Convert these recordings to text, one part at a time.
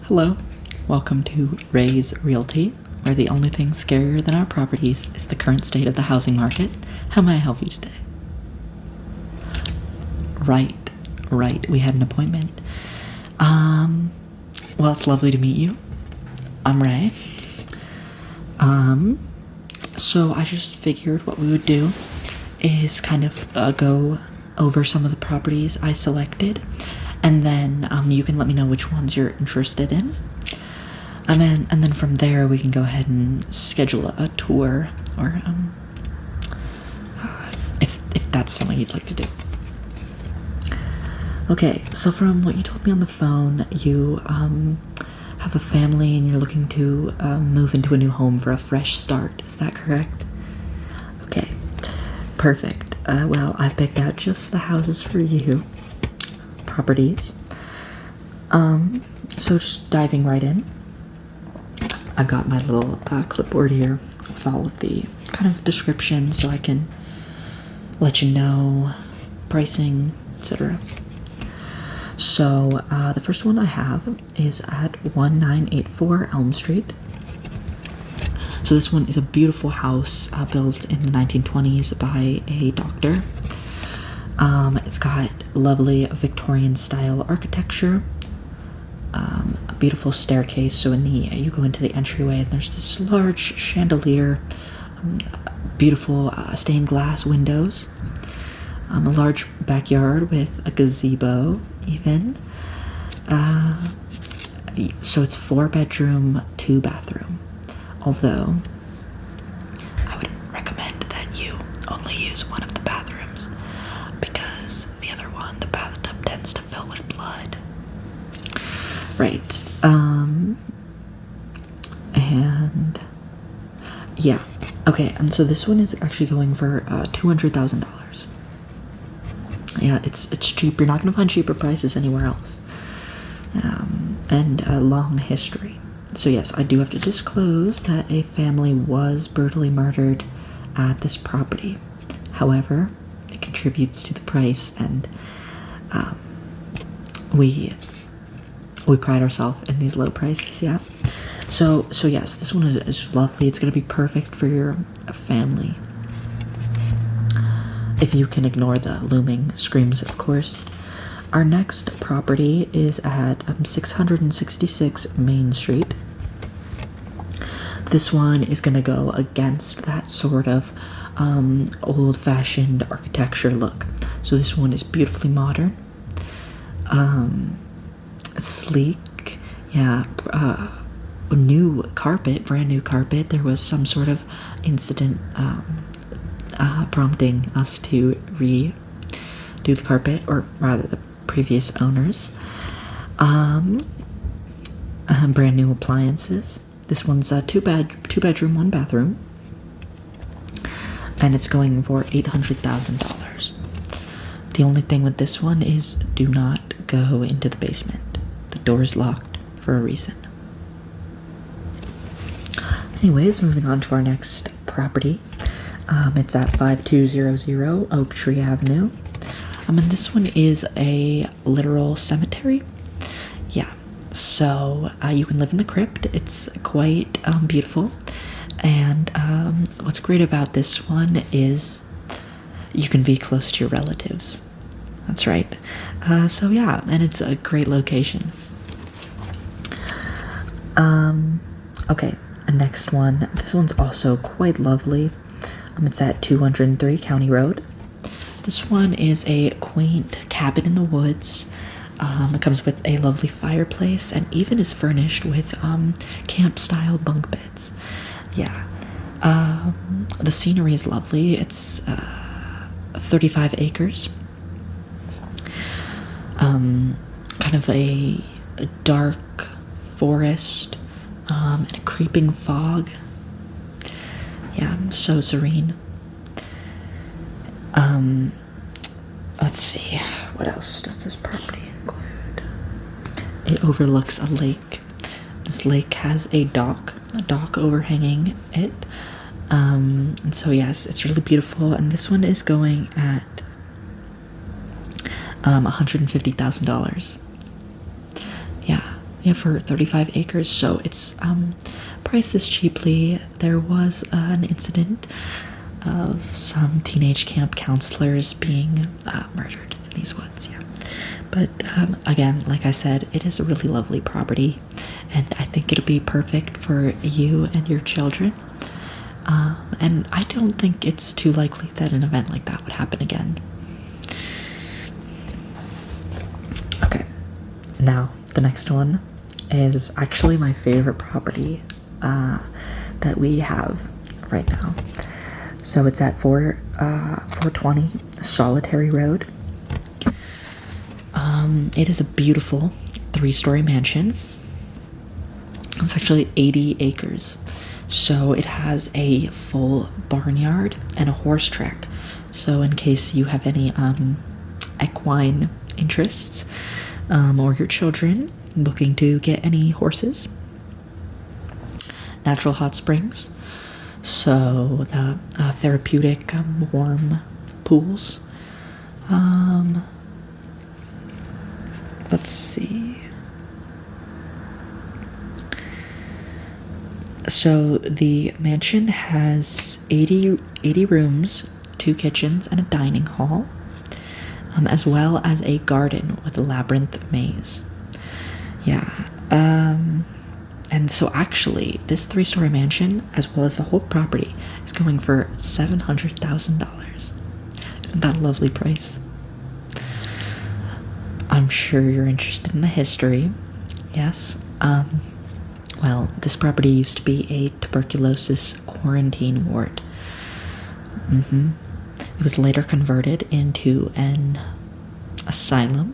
Hello, welcome to Ray's Realty, where the only thing scarier than our properties is the current state of the housing market. How may I help you today? Right, we had an appointment. Well, it's lovely to meet you. I'm Ray. So I just figured what we would do is kind of go over some of the properties I selected, and then you can let me know which ones you're interested in. And then from there we can go ahead and schedule a tour, or if that's something you'd like to do. Okay, so from what you told me on the phone, you have a family and you're looking to move into a new home for a fresh start. Is that correct? Okay, perfect. Well, I picked out just the houses for you. Properties. So just diving right in. I've got my little clipboard here with all of the kind of descriptions so I can let you know pricing, etc. So the first one I have is at 1984 Elm Street. So this one is a beautiful house built in the 1920s by a doctor. It's got lovely Victorian style architecture, a beautiful staircase. So you go into the entryway and there's this large chandelier, beautiful stained glass windows, a large backyard with a gazebo even. So it's 4-bedroom, 2-bathroom. Although I would recommend that you only use one of the bathrooms, because the other one, the bathtub, tends to fill with blood. Right. And yeah. Okay, and so this one is actually going for $200,000. Yeah, it's cheap. You're not going to find cheaper prices anywhere else. And a long history. So yes, I do have to disclose that a family was brutally murdered at this property. However, it contributes to the price, and we pride ourselves in these low prices. Yeah. So yes, this one is lovely. It's gonna be perfect for your family, if you can ignore the looming screams, of course. Our next property is at 666 Main Street. This one is going to go against that sort of old-fashioned architecture look. So this one is beautifully modern, sleek, yeah, new carpet, brand new carpet. There was some sort of incident prompting us to redo the carpet, or rather the previous owners. Brand new appliances. This one's a 2-bedroom, 1-bathroom, and it's going for $800,000. The only thing with this one is do not go into the basement. The door is locked for a reason. Anyways, moving on to our next property. It's at 5200 Oak Tree Avenue. And this one is a literal cemetery. Yeah, so you can live in the crypt. It's quite beautiful. And what's great about this one is you can be close to your relatives. That's right. So yeah, and it's a great location. Okay, the next one. This one's also quite lovely. It's at 203 County Road. This one is a quaint cabin in the woods. It comes with a lovely fireplace and even is furnished with camp-style bunk beds. Yeah. The scenery is lovely. It's 35 acres. Kind of a dark forest and a creeping fog. Yeah, so serene. Let's see, what else does this property include? It overlooks a lake. This lake has a dock overhanging it. And so yes, it's really beautiful. And this one is going at $150,000. Yeah. Yeah, for 35 acres. So it's priced this cheaply. There was an incident of some teenage camp counselors being murdered in these woods. Yeah, but again, like I said, it is a really lovely property, and I think it'll be perfect for you and your children. And I don't think it's too likely that an event like that would happen again. Okay, now the next one is actually my favorite property that we have right now. So it's at 420 Solitary Road. It is a beautiful 3-story mansion. It's actually 80 acres. So it has a full barnyard and a horse track. So in case you have any equine interests, or your children looking to get any horses. Natural hot springs. So the therapeutic warm pools. Let's see. So the mansion has 80 rooms, 2 kitchens, and a dining hall, as well as a garden with a labyrinth maze. Yeah. And so actually, this 3-story mansion, as well as the whole property, is going for $700,000. Isn't that a lovely price? I'm sure you're interested in the history. Yes. Well, this property used to be a tuberculosis quarantine ward. It was later converted into an asylum.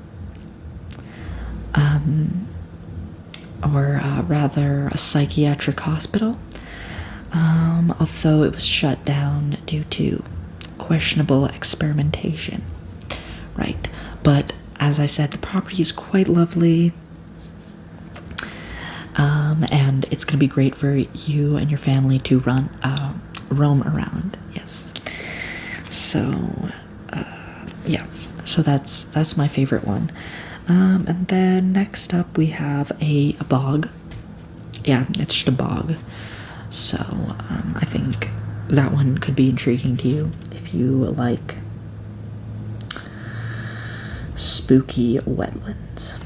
Or rather a psychiatric hospital, although it was shut down due to questionable experimentation. Right, but as I said, the property is quite lovely, and it's going to be great for you and your family to roam around. Yes. So, yeah. So that's my favorite one. And then next up we have a bog. Yeah, it's just a bog. So I think that one could be intriguing to you if you like spooky wetlands.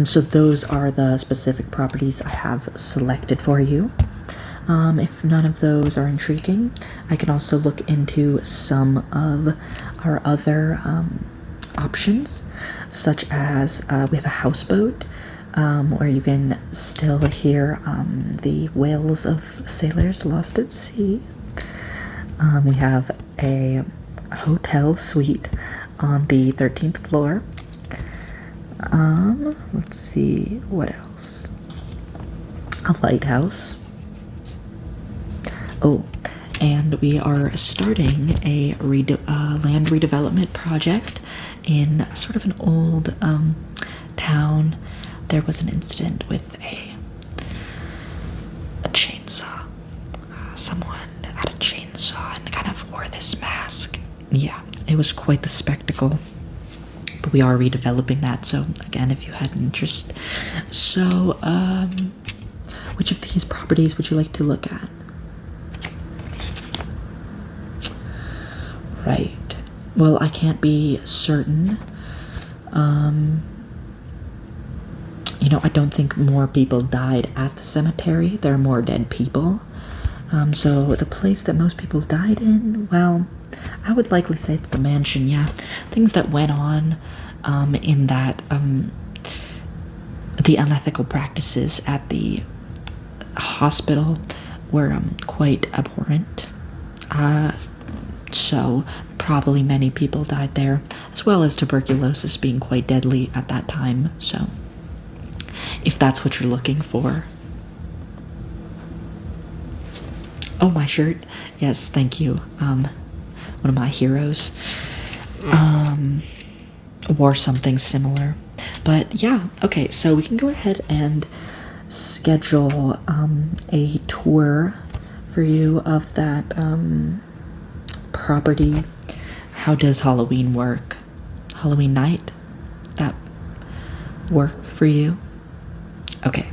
So those are the specific properties I have selected for you. If none of those are intriguing, I can also look into some of our other options, such as we have a houseboat where you can still hear the wails of sailors lost at sea. We have a hotel suite on the 13th floor. Let's see, what else? A lighthouse. Oh, and we are starting a land redevelopment project in sort of an old town. There was an incident with a chainsaw. Someone had a chainsaw and kind of wore this mask. Yeah, it was quite the spectacle. But we are redeveloping that, so again, if you had an interest. So, which of these properties would you like to look at? Right. Well, I can't be certain. I don't think more people died at the cemetery. There are more dead people. So the place that most people died in, well, I would likely say it's the mansion, yeah. Things that went on in that, the unethical practices at the hospital were quite abhorrent. So probably many people died there, as well as tuberculosis being quite deadly at that time. So if that's what you're looking for. Oh, my shirt. Yes, thank you. One of my heroes wore something similar. But yeah, okay, so we can go ahead and schedule a tour for you of that property. How does Halloween work? Halloween night? work for you? Okay,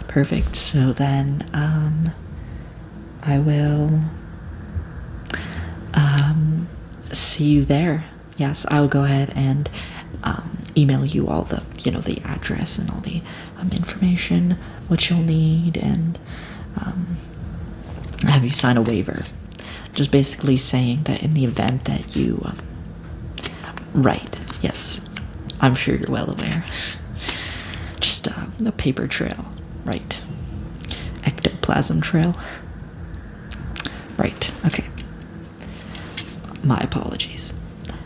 perfect. So then, I will see you there. Yes, I'll go ahead and email you all the, the address and all the information, what you'll need, and have you sign a waiver. Just basically saying that in the event that you, right, yes, I'm sure you're well aware. Just a paper trail, right? Ectoplasm trail. Right, okay. My apologies.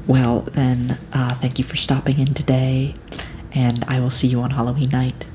Well, then, thank you for stopping in today, and I will see you on Halloween night.